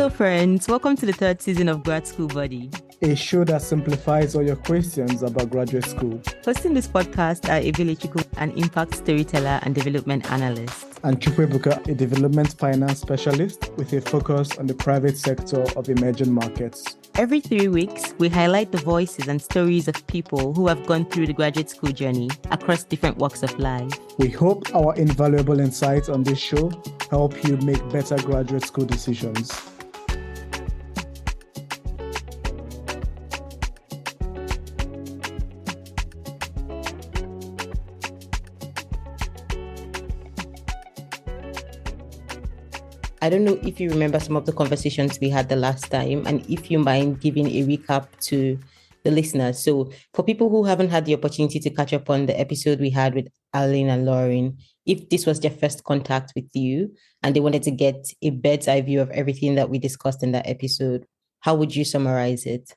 Hello, friends. Welcome to the third season of Grad School Buddy, a show that simplifies all your questions about graduate school. Hosting this podcast are Ebele Chukwu, an impact storyteller and development analyst, and Chukwuebuka, a development finance specialist with a focus on the private sector of emerging markets. Every 3 weeks, we highlight the voices and stories of people who have gone through the graduate school journey across different walks of life. We hope our invaluable insights on this show help you make better graduate school decisions. I don't know if you remember some of the conversations we had the last time, and if you mind giving a recap to the listeners. So for people who haven't had the opportunity to catch up on the episode we had with Aline and Lauren, if this was their first contact with you and they wanted to get a bird's eye view of everything that we discussed in that episode, how would you summarize it?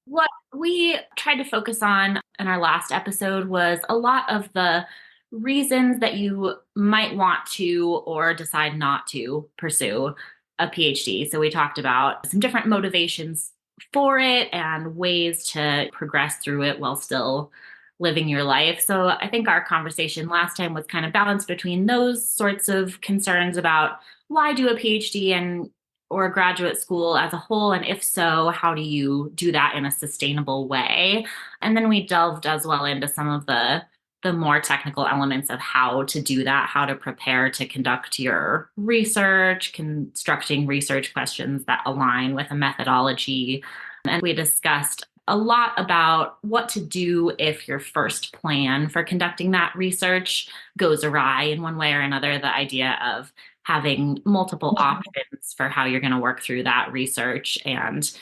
What we tried to focus on in our last episode was a lot of the reasons that you might want to or decide not to pursue a PhD. So we talked about some different motivations for it and ways to progress through it while still living your life. So I think our conversation last time was kind of balanced between those sorts of concerns about why do a PhD and or graduate school as a whole, and if so, how do you do that in a sustainable way? And then we delved as well into some of the more technical elements of how to do that, how to prepare to conduct your research, constructing research questions that align with a methodology. And we discussed a lot about what to do if your first plan for conducting that research goes awry in one way or another, the idea of having multiple options for how you're going to work through that research and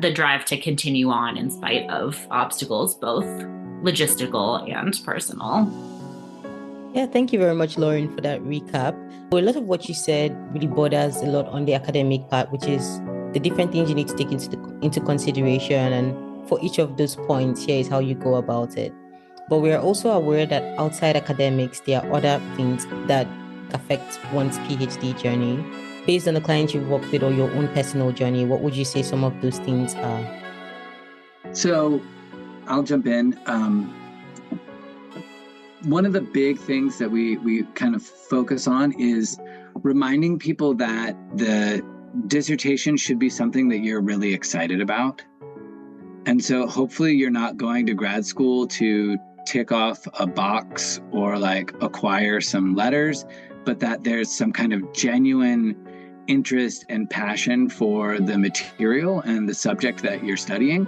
the drive to continue on in spite of obstacles, both logistical and personal. Yeah, thank you very much, Lauren, for that recap. A lot of what you said really borders a lot on the academic part, which is the different things you need to take into consideration. And for each of those points, here is how you go about it. But we are also aware that outside academics, there are other things that affect one's PhD journey. Based on the clients you've worked with or your own personal journey, what would you say some of those things are? So I'll jump in. One of the big things that we kind of focus on is reminding people that the dissertation should be something that you're really excited about. And so hopefully you're not going to grad school to tick off a box or like acquire some letters, but that there's some kind of genuine interest and passion for the material and the subject that you're studying.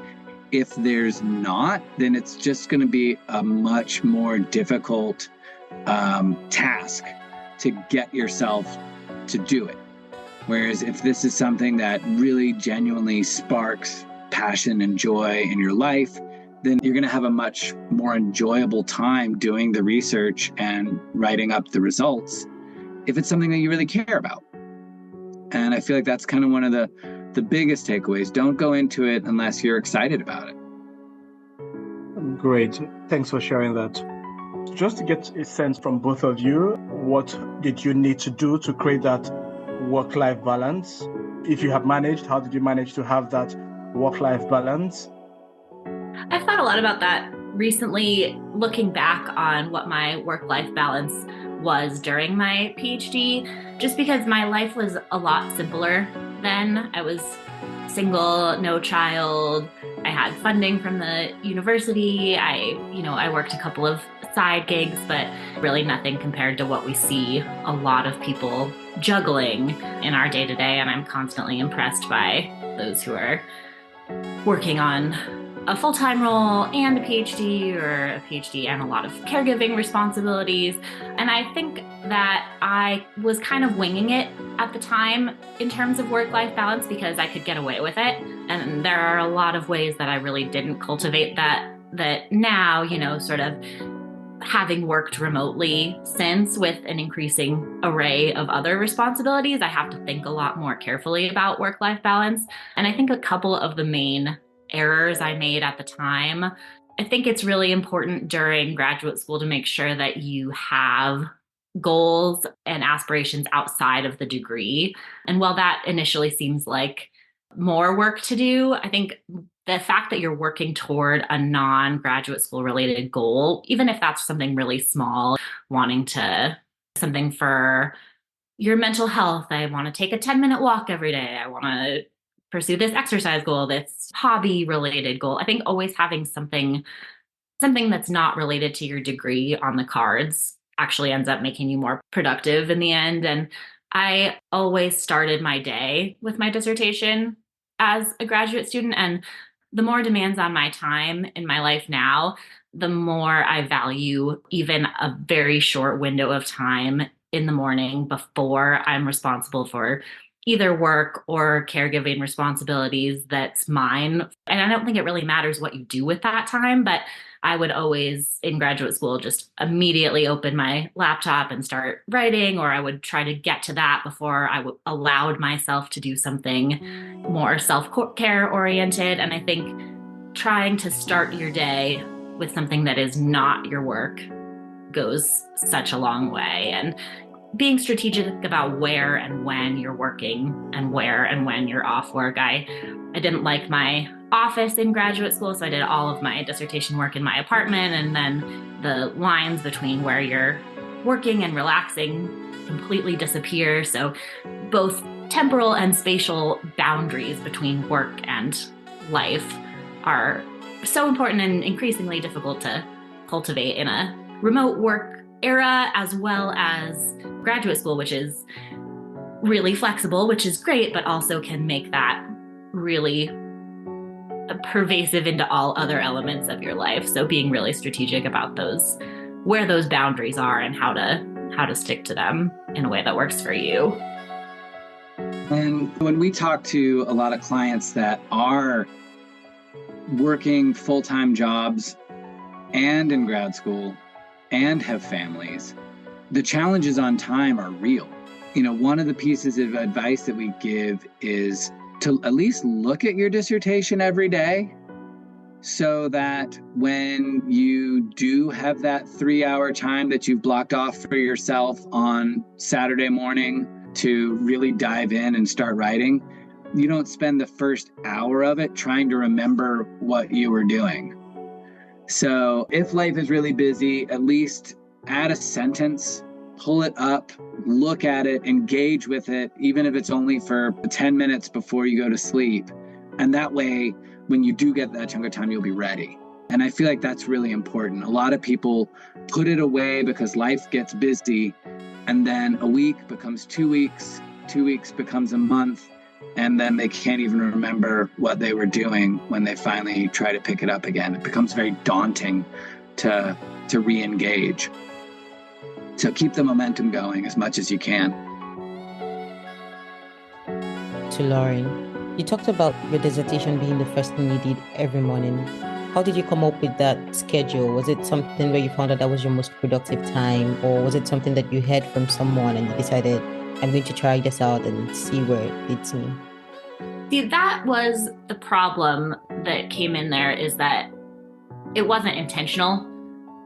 If there's not, then it's just going to be a much more difficult task to get yourself to do it. Whereas if this is something that really genuinely sparks passion and joy in your life, then you're going to have a much more enjoyable time doing the research and writing up the results if it's something that you really care about. And I feel like that's kind of one of the biggest takeaways. Don't go into it unless you're excited about it. Great. Thanks for sharing that. Just to get a sense from both of you, what did you need to do to create that work-life balance? If you have managed, how did you manage to have that work-life balance? I've thought a lot about that recently, looking back on what my work-life balance was during my PhD, just because my life was a lot simpler then. I was single, no child. I had funding from the university. I worked a couple of side gigs, but really nothing compared to what we see a lot of people juggling in our day-to-day. And I'm constantly impressed by those who are working on a full-time role and a PhD, or a PhD and a lot of caregiving responsibilities. And I think that I was kind of winging it at the time in terms of work-life balance because I could get away with it. And there are a lot of ways that I really didn't cultivate that now, sort of having worked remotely since with an increasing array of other responsibilities, I have to think a lot more carefully about work-life balance. And I think a couple of the main errors I made at the time, I think it's really important during graduate school to make sure that you have goals and aspirations outside of the degree. And while that initially seems like more work to do, I think the fact that you're working toward a non-graduate school related goal, even if that's something really small, wanting to something for your mental health, I want to take a 10-minute walk every day, I want to pursue this exercise goal, this hobby related goal. I think always having something that's not related to your degree on the cards actually ends up making you more productive in the end. And I always started my day with my dissertation as a graduate student. And the more demands on my time in my life now, the more I value even a very short window of time in the morning before I'm responsible for either work or caregiving responsibilities that's mine. And I don't think it really matters what you do with that time, but I would always, in graduate school, just immediately open my laptop and start writing, or I would try to get to that before I allowed myself to do something more self-care oriented. And I think trying to start your day with something that is not your work goes such a long way. And being strategic about where and when you're working and where and when you're off work. I didn't like my office in graduate school, so I did all of my dissertation work in my apartment, and then the lines between where you're working and relaxing completely disappear. So both temporal and spatial boundaries between work and life are so important and increasingly difficult to cultivate in a remote work era, as well as graduate school, which is really flexible, which is great, but also can make that really pervasive into all other elements of your life. So being really strategic about those, where those boundaries are and how to stick to them in a way that works for you. And when we talk to a lot of clients that are working full-time jobs and in grad school and have families, the challenges on time are real. One of the pieces of advice that we give is to at least look at your dissertation every day, so that when you do have that 3-hour time that you've blocked off for yourself on Saturday morning to really dive in and start writing, you don't spend the first hour of it trying to remember what you were doing. So if life is really busy, at least add a sentence, pull it up, look at it, engage with it, even if it's only for 10 minutes before you go to sleep. And that way, when you do get that chunk of time, you'll be ready. And I feel like that's really important. A lot of people put it away because life gets busy, and then a week becomes 2 weeks, 2 weeks becomes a month, and then they can't even remember what they were doing when they finally try to pick it up again. It becomes very daunting to re-engage. So keep the momentum going as much as you can. To Lauren, you talked about your dissertation being the first thing you did every morning. How did you come up with that schedule? Was it something where you found out that was your most productive time, or was it something that you heard from someone and you decided, I'm going to try this out and see where it leads me? See, that was the problem that came in there, is that it wasn't intentional.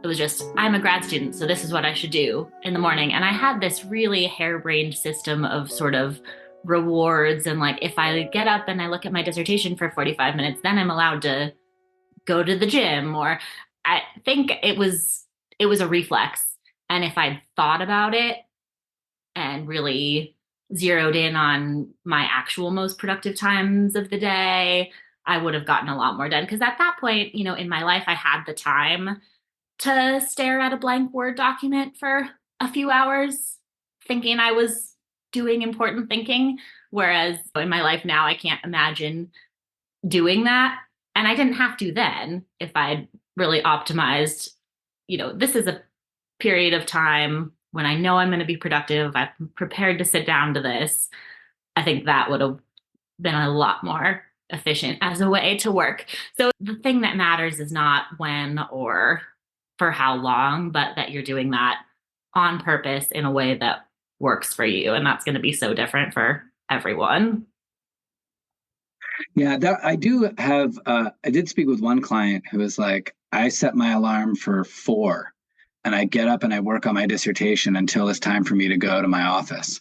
It was just, I'm a grad student, so this is what I should do in the morning. And I had this really harebrained system of sort of rewards. And like, if I get up and I look at my dissertation for 45 minutes, then I'm allowed to go to the gym. Or I think it was a reflex. And if I'd thought about it and really zeroed in on my actual most productive times of the day, I would have gotten a lot more done. Because at that point, in my life, I had the time to stare at a blank Word document for a few hours thinking I was doing important thinking. Whereas in my life now, I can't imagine doing that. And I didn't have to then if I'd really optimized, this is a period of time when I know I'm going to be productive. I'm prepared to sit down to this. I think that would have been a lot more efficient as a way to work. So the thing that matters is not when or for how long, but that you're doing that on purpose in a way that works for you. And that's going to be so different for everyone. Yeah, I did speak with one client who was like, I set my alarm for 4. and I get up and I work on my dissertation until it's time for me to go to my office.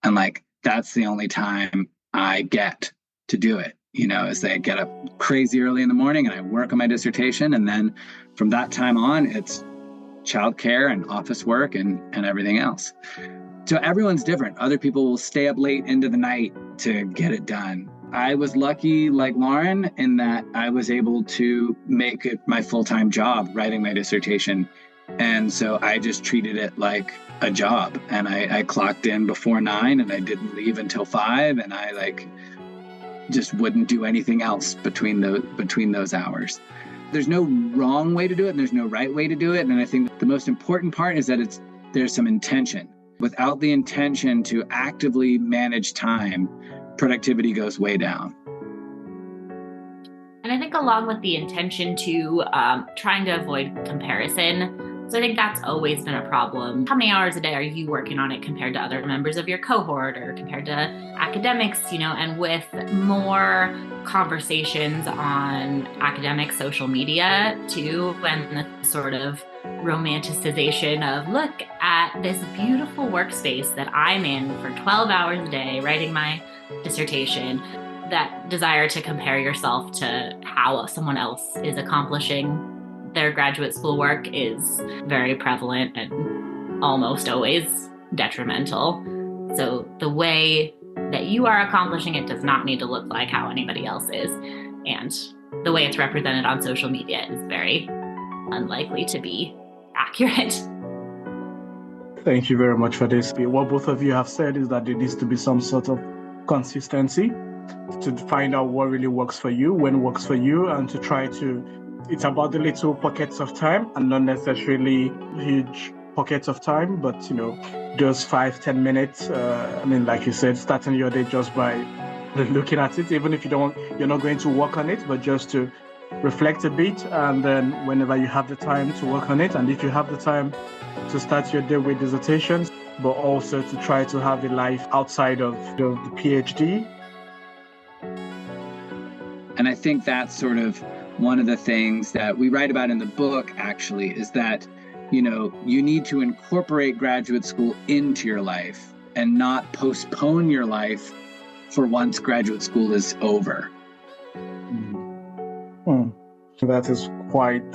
And like, that's the only time I get to do it, is that I get up crazy early in the morning and I work on my dissertation. And then from that time on, it's childcare and office work and everything else. So everyone's different. Other people will stay up late into the night to get it done. I was lucky, like Lauren, in that I was able to make it my full-time job, writing my dissertation. And so I just treated it like a job. And I clocked in before 9 and I didn't leave until 5. And I just wouldn't do anything else between those hours. There's no wrong way to do it and there's no right way to do it. And I think the most important part is that there's some intention. Without the intention to actively manage time, productivity goes way down. And I think along with the intention to trying to avoid comparison. So I think that's always been a problem. How many hours a day are you working on it compared to other members of your cohort or compared to academics, and with more conversations on academic social media too, and the sort of romanticization of look at this beautiful workspace that I'm in for 12 hours a day writing my dissertation. That desire to compare yourself to how someone else is accomplishing their graduate school work is very prevalent and almost always detrimental. So the way that you are accomplishing it does not need to look like how anybody else is. And the way it's represented on social media is very unlikely to be accurate. Thank you very much for this. What both of you have said is that there needs to be some sort of consistency to find out what really works for you, when works for you, and to try to, it's about the little pockets of time and not necessarily huge pockets of time, but just 5-10 minutes. Like you said, starting your day just by looking at it, even if you're not going to work on it, but just to reflect a bit, and then whenever you have the time to work on it, and if you have the time to start your day with dissertations, but also to try to have a life outside of the PhD. And I think that's sort of one of the things that we write about in the book, actually, is that, you need to incorporate graduate school into your life and not postpone your life for once graduate school is over. That is quite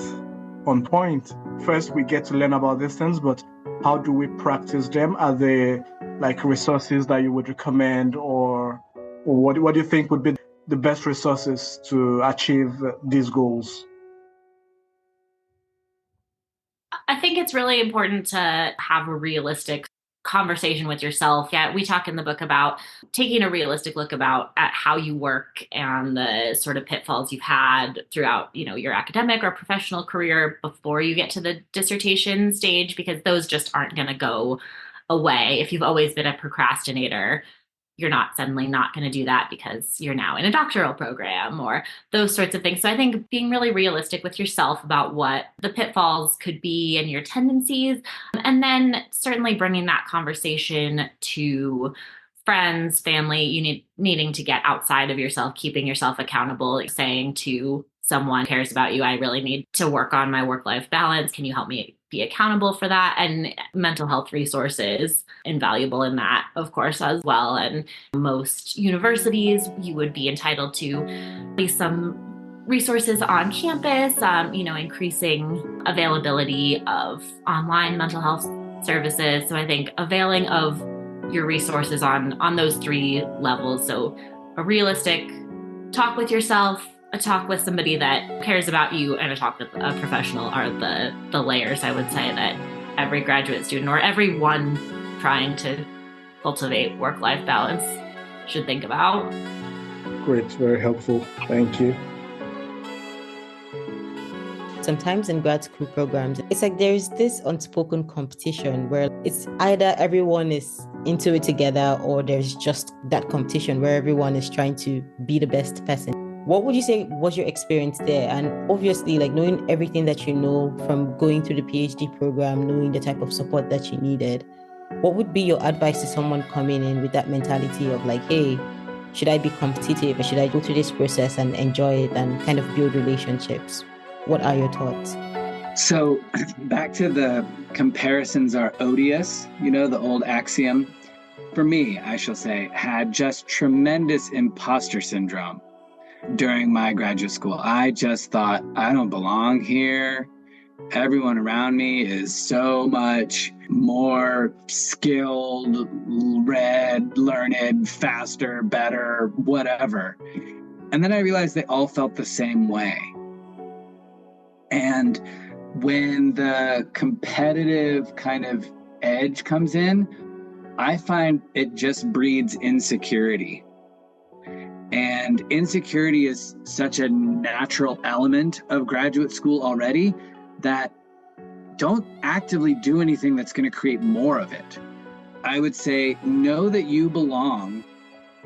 on point. First, we get to learn about these things, but how do we practice them? Are there resources that you would recommend, or what do you think would be the best resources to achieve these goals? I think it's really important to have a realistic conversation with yourself. Yeah, we talk in the book about taking a realistic look at how you work and the sort of pitfalls you've had throughout, your academic or professional career before you get to the dissertation stage, because those just aren't going to go away. If you've always been a procrastinator, you're not suddenly not going to do that because you're now in a doctoral program or those sorts of things. So I think being really realistic with yourself about what the pitfalls could be and your tendencies, and then certainly bringing that conversation to friends, family, needing to get outside of yourself, keeping yourself accountable, saying to someone who cares about you, I really need to work on my work-life balance. Can you help me be accountable for that? And mental health resources, invaluable in that, of course, as well. And most universities, you would be entitled to at least some resources on campus, increasing availability of online mental health services. So I think availing of your resources on those 3 levels. So a realistic talk with yourself, a talk with somebody that cares about you, and a talk with a professional are the layers, I would say, that every graduate student or everyone trying to cultivate work-life balance should think about. Great, very helpful. Thank you. Sometimes in grad school programs, it's like there's this unspoken competition where it's either everyone is into it together or there's just that competition where everyone is trying to be the best person. What would you say was your experience there? And obviously, knowing everything that you know from going through the PhD program, knowing the type of support that you needed, what would be your advice to someone coming in with that mentality of hey, should I be competitive or should I go through this process and enjoy it and kind of build relationships? What are your thoughts? So back to the comparisons are odious, the old axiom. For me, I shall say, had just tremendous imposter syndrome during my graduate school. I just thought, I don't belong here. Everyone around me is so much more skilled, learned, faster, better, whatever. And then I realized they all felt the same way. And when the competitive kind of edge comes in, I find it just breeds insecurity. And insecurity is such a natural element of graduate school already that don't actively do anything that's going to create more of it. I would say, know that you belong.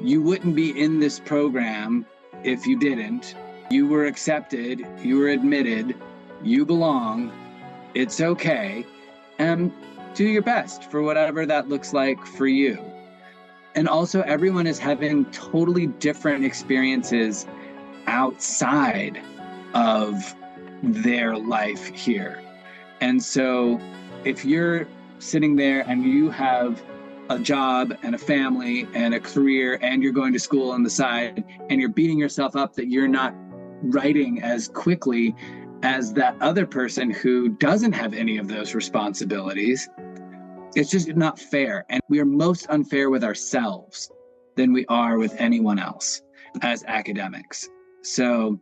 You wouldn't be in this program if you didn't. You were accepted, you were admitted, you belong. It's okay. And do your best for whatever that looks like for you. And also, everyone is having totally different experiences outside of their life here. And so if you're sitting there and you have a job and a family and a career and you're going to school on the side and you're beating yourself up that you're not writing as quickly as that other person who doesn't have any of those responsibilities, it's just not fair. And we are most unfair with ourselves than we are with anyone else as academics. So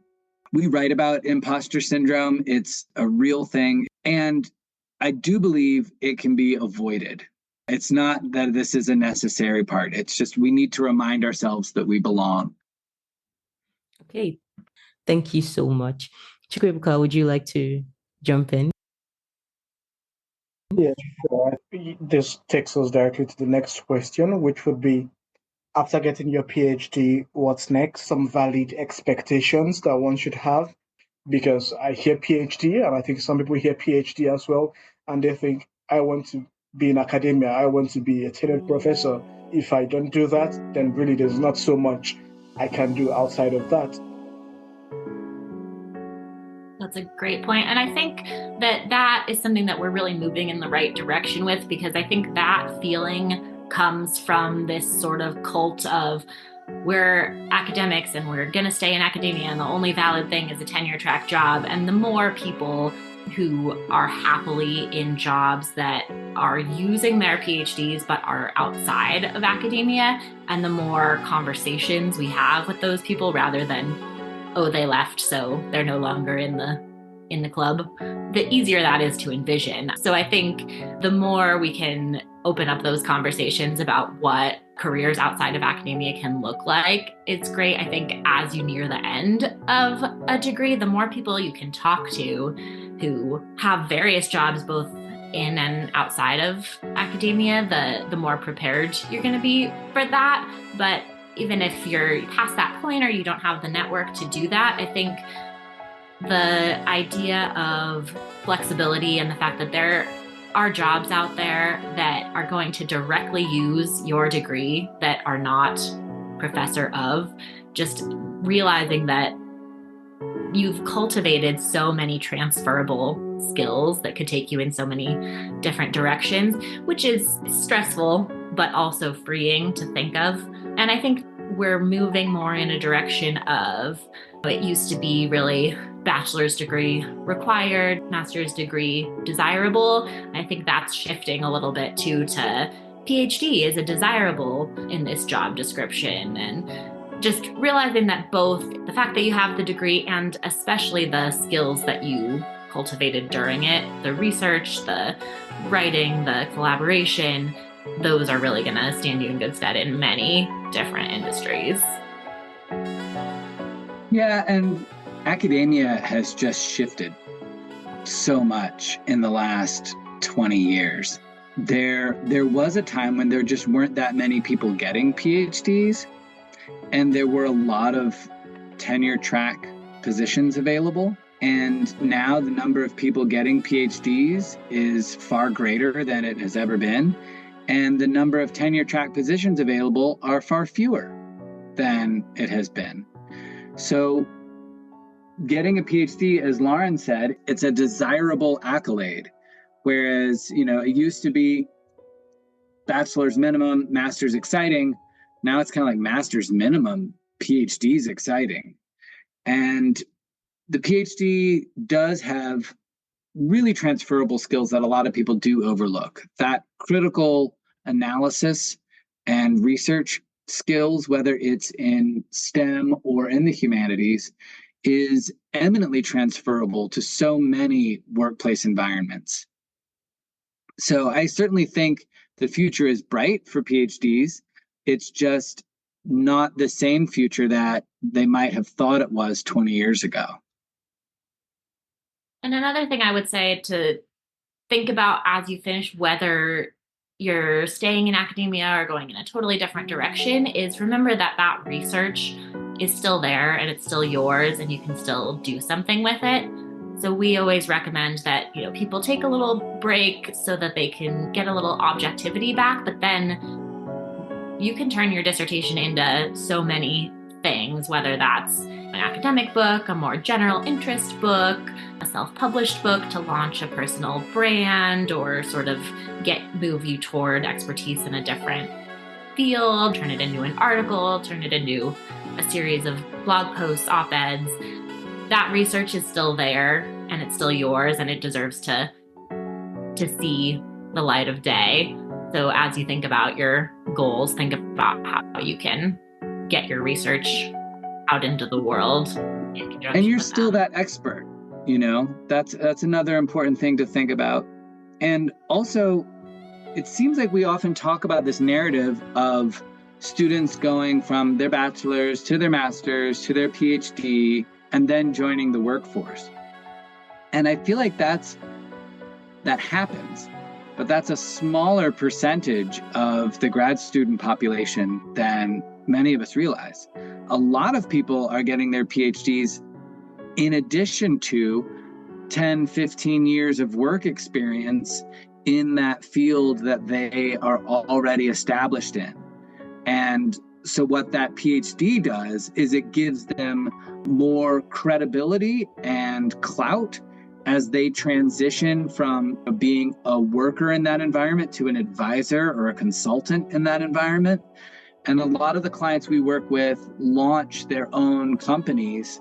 we write about imposter syndrome. It's a real thing. And I do believe it can be avoided. It's not that this is a necessary part. It's just we need to remind ourselves that we belong. Okay. Thank you so much. Chukwuebuka, would you like to jump in? Yeah, sure. This takes us directly to the next question, which would be, after getting your PhD, what's next? Some valid expectations that one should have. Because I hear PhD, and I think some people hear PhD as well, and they think, I want to be in academia, I want to be a tenured professor. If I don't do that, then really there's not so much I can do outside of that. That's a great point. And I think that is something that we're really moving in the right direction with, because I think that feeling comes from this sort of cult of we're academics and we're going to stay in academia and the only valid thing is a tenure track job. And the more people who are happily in jobs that are using their PhDs but are outside of academia, and the more conversations we have with those people rather than, oh, they left, so they're no longer in the club, the easier that is to envision. So I think the more we can open up those conversations about what careers outside of academia can look like, it's great. I think as you near the end of a degree, the more people you can talk to who have various jobs both in and outside of academia, the more prepared you're going to be for that. But even if you're past that point or you don't have the network to do that, I think the idea of flexibility and the fact that there are jobs out there that are going to directly use your degree that are not professor of, just realizing that you've cultivated so many transferable skills that could take you in so many different directions, which is stressful, but also freeing to think of. And I think we're moving more in a direction of, it used to be really bachelor's degree required, master's degree desirable. I think that's shifting a little bit too to PhD is a desirable in this job description. And just realizing that both the fact that you have the degree and especially the skills that you cultivated during it, the research, the writing, the collaboration, those are really going to stand you in good stead in many different industries. Yeah, and academia has just shifted so much in the last 20 years. There was a time when there just weren't that many people getting PhDs, and there were a lot of tenure track positions available. And now the number of people getting PhDs is far greater than it has ever been. And the number of tenure track positions available are far fewer than it has been. So getting a PhD, as Lauren said, it's a desirable accolade. Whereas, it used to be bachelor's minimum, master's exciting. Now it's kind of like master's minimum, PhD's exciting. And the PhD does have really transferable skills that a lot of people do overlook. That critical analysis and research skills, whether it's in STEM or in the humanities, is eminently transferable to so many workplace environments. So I certainly think the future is bright for PhDs. It's just not the same future that they might have thought it was 20 years ago. And another thing I would say to think about as you finish, whether you're staying in academia or going in a totally different direction, is remember that that research is still there and it's still yours and you can still do something with it. So we always recommend that, people take a little break so that they can get a little objectivity back, but then you can turn your dissertation into so many things, whether that's an academic book, a more general interest book, a self-published book to launch a personal brand or sort of move you toward expertise in a different field, turn it into an article, turn it into a series of blog posts, op-eds. That research is still there and it's still yours and it deserves to see the light of day. So as you think about your goals, think about how you can get your research out into the world. And you're still that expert, that's another important thing to think about. And also, it seems like we often talk about this narrative of students going from their bachelor's to their master's to their PhD and then joining the workforce. And I feel like that happens, but that's a smaller percentage of the grad student population than many of us realize. A lot of people are getting their PhDs in addition to 10, 15 years of work experience in that field that they are already established in. And so what that PhD does is it gives them more credibility and clout as they transition from being a worker in that environment to an advisor or a consultant in that environment. And a lot of the clients we work with launch their own companies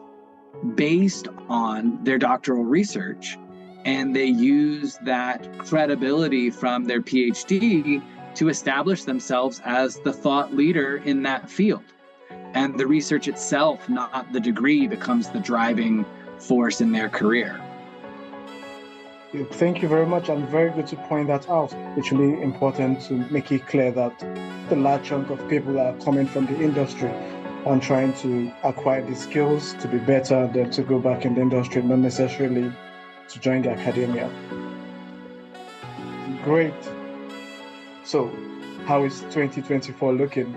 based on their doctoral research. And they use that credibility from their PhD to establish themselves as the thought leader in that field. And the research itself, not the degree, becomes the driving force in their career. Thank you very much, and very good to point that out. It's really important to make it clear that the large chunk of people are coming from the industry and trying to acquire the skills to be better than to go back in the industry, not necessarily to join the academia. Great. So, how is 2024 looking?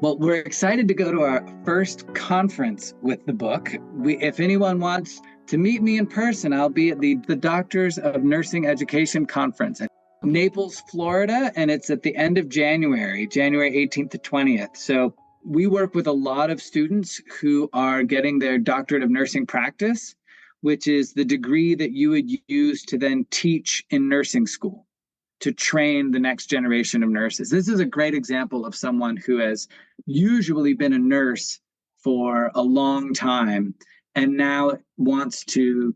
Well, we're excited to go to our first conference with the book. If anyone wants to meet me in person, I'll be at the Doctors of Nursing Education Conference at Naples, Florida, and it's at the end of January 18th to 20th. So we work with a lot of students who are getting their doctorate of nursing practice, which is the degree that you would use to then teach in nursing school, to train the next generation of nurses. This is a great example of someone who has usually been a nurse for a long time and now wants to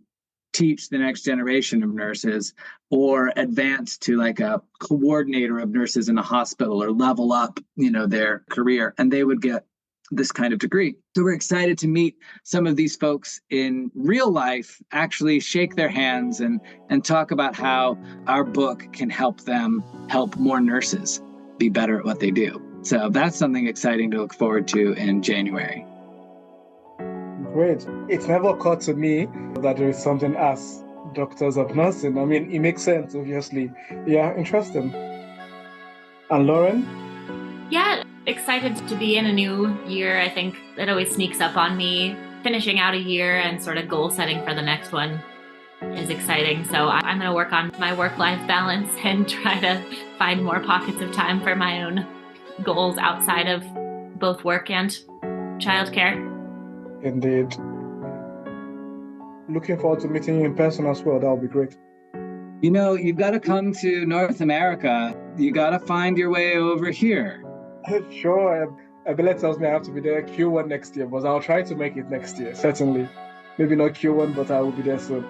teach the next generation of nurses or advance to like a coordinator of nurses in a hospital or level up, their career, and they would get this kind of degree. So we're excited to meet some of these folks in real life, actually shake their hands and talk about how our book can help them help more nurses be better at what they do. So that's something exciting to look forward to in January. Great. It's never occurred to me that there is something as doctors of nursing. I mean, it makes sense, obviously. Yeah, interesting. And Lauren? Yeah, excited to be in a new year. I think it always sneaks up on me. Finishing out a year and sort of goal setting for the next one is exciting. So I'm going to work on my work-life balance and try to find more pockets of time for my own goals outside of both work and childcare. Indeed. looking forward to meeting you in person as well. That would be great. You know, you've got to come to North America. You got to find your way over here. Sure. Abela tells me I have to be there Q1 next year, but I'll try to make it next year, certainly. Maybe not Q1, but I will be there soon.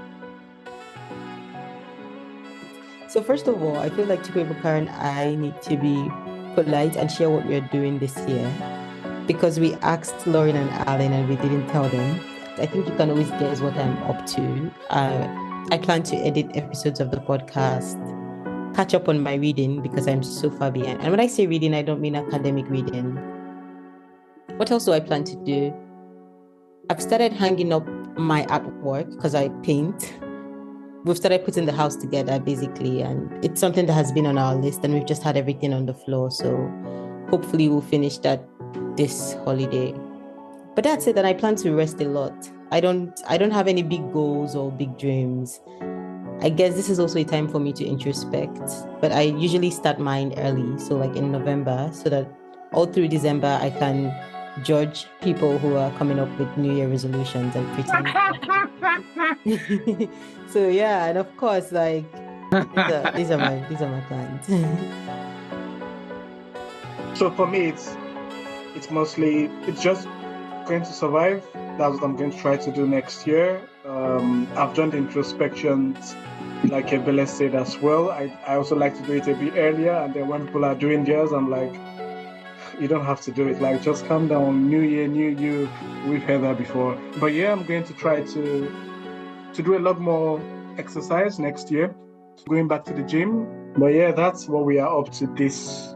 So first of all, I feel like Chukwuebuka and I need to be polite and share what we're doing this year, because we asked Lauren and Alan and we didn't tell them. I think you can always guess what I'm up to. I plan to edit episodes of the podcast, catch up on my reading because I'm so far behind. And when I say reading, I don't mean academic reading. What else do I plan to do? I've started hanging up my artwork because I paint. We've started putting the house together basically, and it's something that has been on our list and we've just had everything on the floor. So hopefully we'll finish that this holiday. But that's it, and I plan to rest a lot. I don't have any big goals or big dreams. I guess this is also a time for me to introspect, but I usually start mine early, so like in November, so that all through December I can judge people who are coming up with New Year resolutions and pretend. So yeah, and of course, like these are my plans. So for me, it's mostly just going to survive. That's what I'm going to try to do next year. I've done the introspections, like Abela said as well. I also like to do it a bit earlier, and then when people are doing theirs, I'm like, you don't have to do it. Like, just calm down. New year, new you. We've heard that before. But yeah, I'm going to try to do a lot more exercise next year. Going back to the gym. But yeah, that's what we are up to this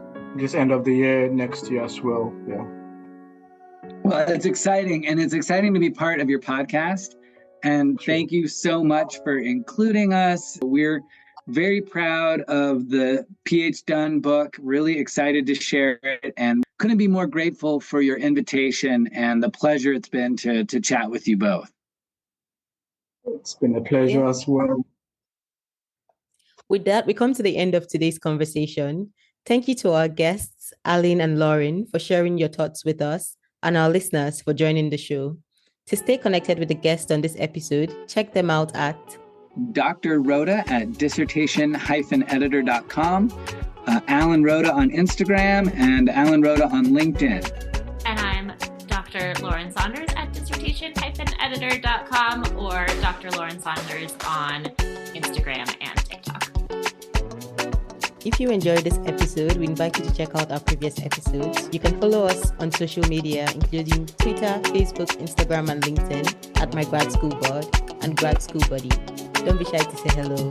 end of the year, next year as well. Yeah. Well, it's exciting, and it's exciting to be part of your podcast. And thank you so much for including us. We're very proud of the PhDone book, really excited to share it, and couldn't be more grateful for your invitation and the pleasure it's been to chat with you both. It's been a pleasure as well. With that, we come to the end of today's conversation. Thank you to our guests, Aline and Lauren, for sharing your thoughts with us, and our listeners for joining the show. To stay connected with the guests on this episode, check them out at Dr. Rhoda at dissertation-editor.com, Alan Rhoda on Instagram, and Alan Rhoda on LinkedIn. And I'm Dr. Lauren Saunders at dissertation-editor.com or Dr. Lauren Saunders on Instagram and TikTok. If you enjoyed this episode, we invite you to check out our previous episodes. You can follow us on social media, including Twitter, Facebook, Instagram, and LinkedIn at My Grad School Board and Grad School Buddy. Don't be shy to say hello.